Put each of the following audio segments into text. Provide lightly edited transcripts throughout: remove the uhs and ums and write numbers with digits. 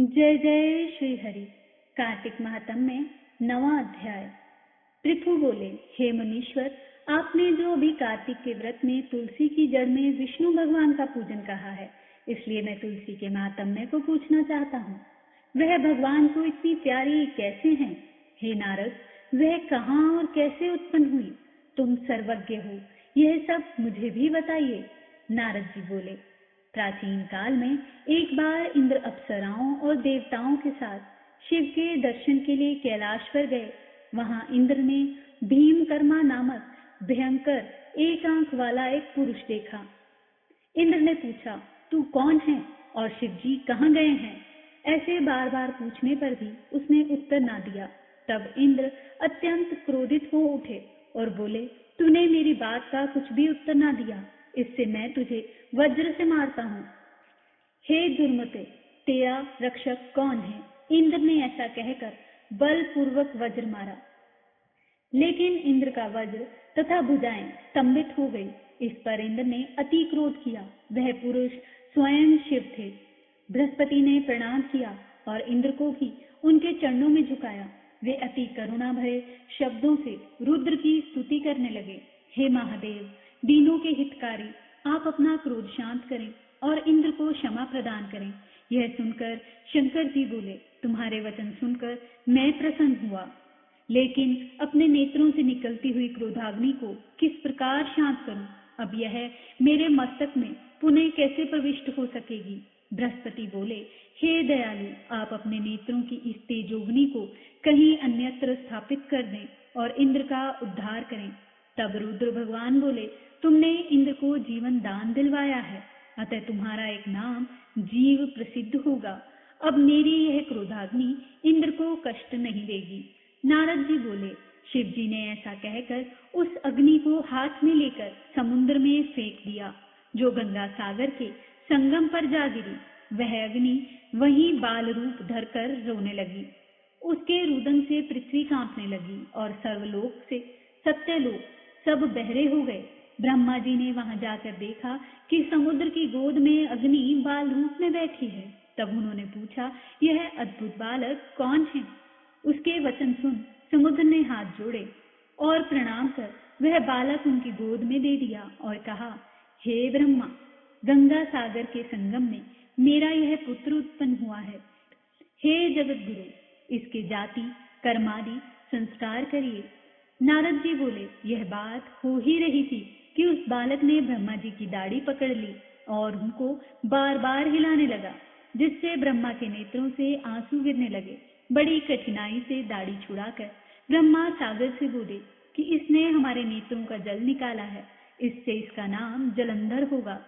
जय जय श्री हरि। कार्तिक महात्म में 9वां अध्याय। पृथु बोले, हे मुनीश्वर, आपने जो अभी कार्तिक के व्रत में तुलसी की जड़ में विष्णु भगवान का पूजन कहा है, इसलिए मैं तुलसी के महात्म्य को पूछना चाहता हूँ। वह भगवान को इतनी प्यारी कैसे हैं? हे नारद, वह कहाँ और कैसे उत्पन्न हुई? तुम सर्वज्ञ हो, यह सब मुझे भी बताइए। नारद जी बोले, प्राचीन काल में एक बार इंद्र अप्सराओं और देवताओं के साथ शिव के दर्शन के लिए कैलाश पर गए। वहां इंद्र ने भीमकर्मा नामक भयंकर एक आंख वाला एक पुरुष देखा। इंद्र ने पूछा, तू कौन है और शिव जी कहाँ गए हैं? ऐसे बार बार पूछने पर भी उसने उत्तर ना दिया। तब इंद्र अत्यंत क्रोधित हो उठे और बोले, तूने मेरी बात का कुछ भी उत्तर ना दिया, इससे मैं तुझे वज्र से मारता हूँ। हे दुर्मते, तेरा रक्षक कौन है? इंद्र ने ऐसा कहकर बलपूर्वक वज्र मारा, लेकिन इंद्र का वज्र तथा भुजाएं स्तंभित हो गई। इस पर इंद्र ने अति क्रोध किया। वह पुरुष स्वयं शिव थे। बृहस्पति ने प्रणाम किया और इंद्र को भी उनके चरणों में झुकाया। वे अति करुणा भरे शब्दों से रुद्र की स्तुति करने लगे। हे महादेव, दीनों के हितकारी, आप अपना क्रोध शांत करें और इंद्र को क्षमा प्रदान करें। यह सुनकर शंकर जी बोले, तुम्हारे वचन सुनकर मैं प्रसन्न हुआ, लेकिन अपने नेत्रों से निकलती हुई क्रोधाग्नि को किस प्रकार शांत करूं? अब यह मेरे मस्तक में पुनः कैसे प्रविष्ट हो सकेगी? बृहस्पति बोले, हे दयालु, आप अपने नेत्रों की इस तेजोग्नि को कहीं अन्यत्र स्थापित कर दें और इंद्र का उद्धार करें। तब रुद्र भगवान बोले, तुमने इंद्र को जीवन दान दिलवाया है, अतः तुम्हारा एक नाम जीव प्रसिद्ध होगा। अब मेरी यह क्रोधाग्नि इंद्र को कष्ट नहीं देगी। नारद जी बोले, शिव जी ने ऐसा कहकर उस अग्नि को हाथ में लेकर समुद्र में फेंक दिया, जो गंगा सागर के संगम पर जा गिरी। वह अग्नि वहीं बाल रूप धरकर रोने लगी। उसके रुदन से पृथ्वी कांपने लगी और सर्वलोक से सत्यलोक सब बहरे हो गए। ब्रह्मा जी ने वहां जाकर देखा कि समुद्र की गोद में अग्नि बाल रूप में बैठी है। तब उन्होंने पूछा, यह अद्भुत बालक कौन है? उसके वचन सुन समुद्र ने हाथ जोड़े और प्रणाम कर वह बालक उनकी गोद में दे दिया और कहा, हे ब्रह्मा, गंगा सागर के संगम में मेरा यह पुत्र उत्पन्न हुआ है। हे जगत गुरु, इसके जाति कर्मादि संस्कार करिए। नारद जी बोले, यह बात हो ही रही थी कि उस बालक ने ब्रह्मा जी की दाढ़ी पकड़ ली और उनको बार बार हिलाने लगा, जिससे ब्रह्मा के नेत्रों से आंसू गिरने लगे। बड़ी कठिनाई से दाढ़ी छुड़ाकर ब्रह्मा सागर से बोले कि इसने हमारे नेत्रों का जल निकाला है, इससे इसका नाम जलंधर होगा।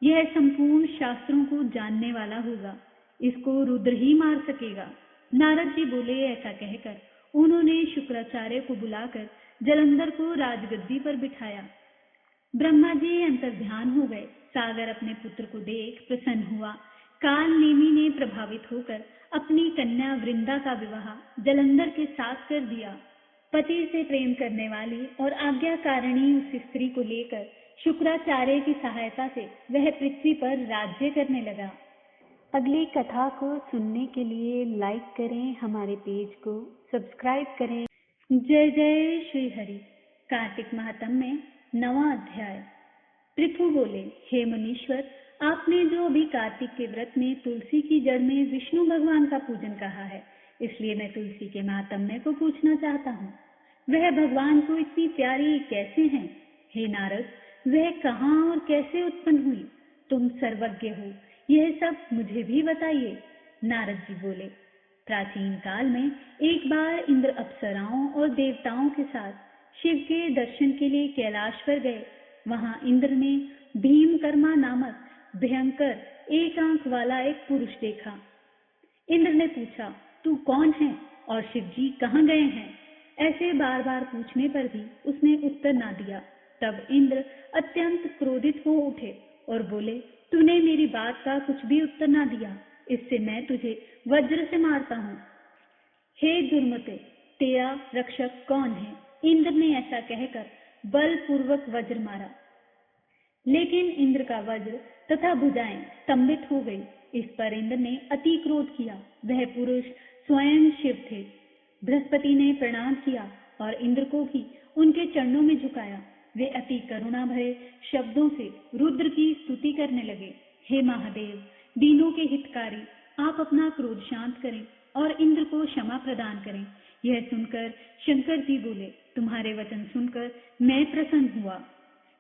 यह संपूर्ण शास्त्रों को जानने वाला होगा, इसको रुद्र ही मार सकेगा। नारद जी बोले, ऐसा कहकर उन्होंने शुक्राचार्य को बुलाकर जलंधर को राजगद्दी पर बिठाया। ब्रह्मा जी अंतर्ध्यान हो गए। सागर अपने पुत्र को देख प्रसन्न हुआ। काल नेमि ने प्रभावित होकर अपनी कन्या वृंदा का विवाह जलंधर के साथ कर दिया। पति से प्रेम करने वाली और आज्ञाकारिणी उस स्त्री को लेकर शुक्राचार्य की सहायता से वह पृथ्वी पर राज्य करने लगा। अगली कथा को सुनने के लिए लाइक करें, हमारे पेज को सब्सक्राइब करें। जय जय श्री हरि। कार्तिक महात्म में 9वां अध्याय। पृथु बोले, हे मुनीश्वर, आपने जो अभी कार्तिक के व्रत में तुलसी की जड़ में विष्णु भगवान का पूजन कहा है, इसलिए मैं तुलसी के महात्म्य को पूछना चाहता हूँ। वह भगवान को इतनी प्यारी कैसे हैं? हे नारद, वह कहाँ और कैसे उत्पन्न हुई? तुम सर्वज्ञ हो, यह सब मुझे भी बताइए। नारद जी बोले, प्राचीन काल में एक बार इंद्र अप्सराओं और देवताओं के साथ शिव के दर्शन के लिए कैलाश पर गए। वहां इंद्र ने भीमकर्मा नामक भयंकर एक आंख वाला एक पुरुष देखा। इंद्र ने पूछा, तू कौन है और शिव जी कहाँ गए हैं? ऐसे बार बार पूछने पर भी उसने उत्तर ना दिया। तब इंद्र अत्यंत क्रोधित हो उठे और बोले, तूने मेरी बात का कुछ भी उत्तर ना दिया, इससे मैं तुझे वज्र से मारता हूँ। हे दुर्मते, तेरा रक्षक कौन है? इंद्र ने ऐसा कहकर बलपूर्वक वज्र मारा, लेकिन इंद्र का वज्र तथा भुजाएं स्तंभित हो गई। इस पर इंद्र ने अति क्रोध किया। वह पुरुष स्वयं शिव थे। बृहस्पति ने प्रणाम किया और इंद्र को भी उनके चरणों में झुकाया। वे अति करुणा भरे शब्दों से रुद्र की स्तुति करने लगे। हे महादेव, दीनों के हितकारी, आप अपना क्रोध शांत करें और इंद्र को क्षमा प्रदान करें। यह सुनकर शंकर जी बोले, तुम्हारे वचन सुनकर मैं प्रसन्न हुआ,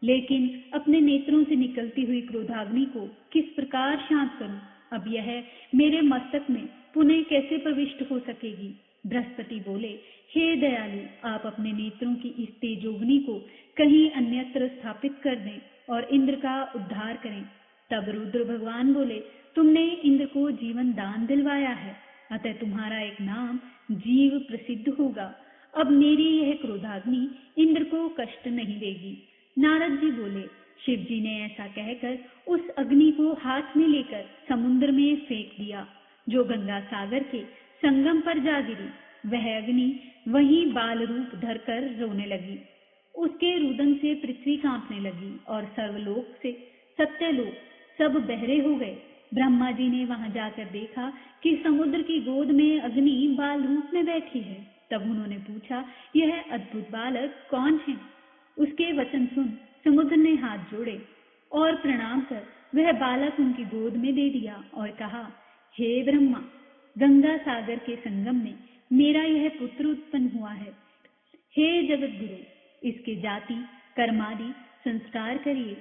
लेकिन अपने नेत्रों से निकलती हुई क्रोधाग्नि को किस प्रकार शांत करूं? अब यह मेरे मस्तक में पुनः कैसे प्रविष्ट हो सकेगी? बृहस्पति बोले, हे दयालु, आप अपने नेत्रों की इस तेजोग्नि को कहीं अन्यत्र स्थापित कर दें और इंद्र का उद्धार करें। तब रुद्र भगवान बोले, तुमने इंद्र को जीवन दान दिलवाया है, अतः तुम्हारा एक नाम जीव प्रसिद्ध होगा। अब मेरी यह क्रोधाग्नि इंद्र को कष्ट नहीं देगी। नारद जी बोले, शिव जी ने ऐसा कहकर उस अग्नि को हाथ में लेकर समुद्र में फेंक दिया, जो गंगा सागर के संगम पर जा गिरी। वह अग्नि वहीं बाल रूप धरकर रोने लगी। उसके रुदन से पृथ्वी कांपने लगी और सर्वलोक से सत्यलोक सब बहरे हो गए। ब्रह्मा जी ने वहां जाकर देखा कि समुद्र की गोद में अग्नि बाल रूप में बैठी है। तब उन्होंने पूछा, यह अद्भुत बालक कौन है? उसके वचन सुन समुद्र ने हाथ जोड़े और प्रणाम कर वह बालक उनकी गोद में दे दिया और कहा, हे ब्रह्मा, गंगा सागर के संगम में मेरा यह पुत्र उत्पन्न हुआ है। हे जगत गुरु, इसके जाति कर्मादि संस्कार करिए।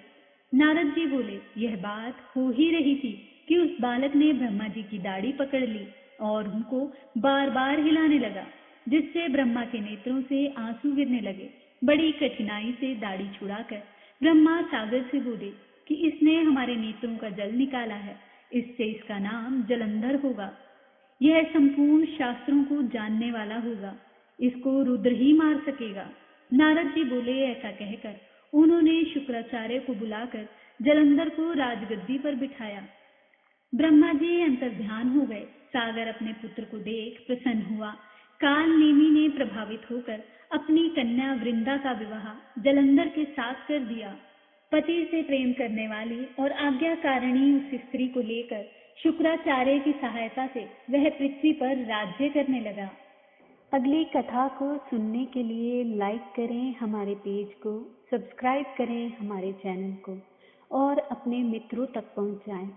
नारद जी बोले, यह बात हो ही रही थी कि उस बालक ने ब्रह्मा जी की दाढ़ी पकड़ ली और उनको बार बार हिलाने लगा, जिससे ब्रह्मा के नेत्रों से आंसू गिरने लगे। बड़ी कठिनाई से दाढ़ी छुड़ाकर ब्रह्मा सागर से बोले कि इसने हमारे नेत्रों का जल निकाला है, इससे इसका नाम जलंधर होगा। यह संपूर्ण शास्त्रों को जानने वाला होगा, इसको रुद्र ही मार सकेगा। नारद जी बोले, ऐसा कहकर उन्होंने शुक्राचार्य को बुलाकर जलंधर को राजगद्दी पर बिठाया। ब्रह्मा जी अंतर्ध्यान हो गए। सागर अपने पुत्र को देख प्रसन्न हुआ। काल नेमि ने प्रभावित होकर अपनी कन्या वृंदा का विवाह जलंधर के साथ कर दिया। पति से प्रेम करने वाली और आज्ञाकारिणी उस स्त्री को लेकर शुक्राचार्य की सहायता से वह पृथ्वी पर राज्य करने लगा। अगली कथा को सुनने के लिए लाइक करें हमारे पेज को, सब्सक्राइब करें हमारे चैनल को और अपने मित्रों तक पहुंचाएं।